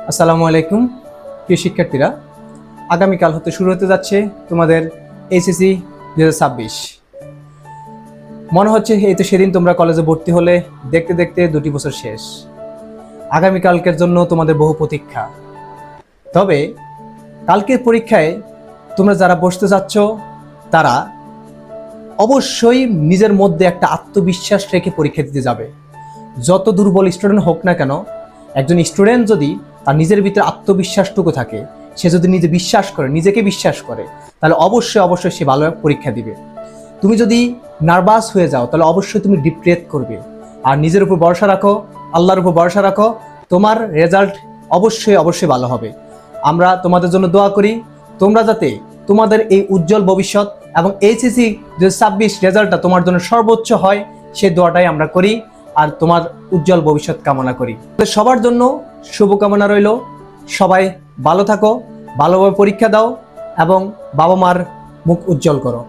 আসসালামু আলাইকুম প্রিয় শিক্ষার্থীরা, আগামীকাল হতে শুরু হতে যাচ্ছে তোমাদের এইচএসসি 2026। মনে হচ্ছে এই তো সেদিন তোমরা কলেজে ভর্তি হলে, দেখতে দেখতে 2টি বছর শেষ। আগামীকালকের জন্য তোমাদের বহু প্রতীক্ষা। তবে কালকের পরীক্ষায় তোমরা যারা বসতে যাচ্ছ তারা অবশ্যই নিজের মধ্যে একটা আত্মবিশ্বাস রেখে পরীক্ষা দিতে যাবে। যত দুর্বল স্টুডেন্ট হোক না কেন, একজন স্টুডেন্ট যদি তার নিজের ভিতরে আত্মবিশ্বাসটুকু থাকে, সে যদি নিজে বিশ্বাস করে, নিজেকে বিশ্বাস করে, তাহলে অবশ্যই সে ভালো পরীক্ষা দিবে। তুমি যদি নার্ভাস হয়ে যাও তাহলে অবশ্যই তুমি ডিপ ব্রেথ করবে, আর নিজের উপর ভরসা রাখো, আল্লাহর উপর ভরসা রাখো, তোমার রেজাল্ট অবশ্যই ভালো হবে। আমরা তোমাদের জন্য দোয়া করি, তোমরা যাতে তোমাদের এই উজ্জ্বল ভবিষ্যৎ এবং এইচএসসি 2026 রেজাল্টটা তোমার জন্য সর্বোচ্চ হয়, সেই দোয়াটাই আমরা করি আর তোমার উজ্জ্বল ভবিষ্যৎ কামনা করি। সবার জন্য শুভকামনা রইল। সবাই ভালো থাকো, ভালোভাবে পরীক্ষা দাও এবং বাবা মার মুখ উজ্জ্বল করো।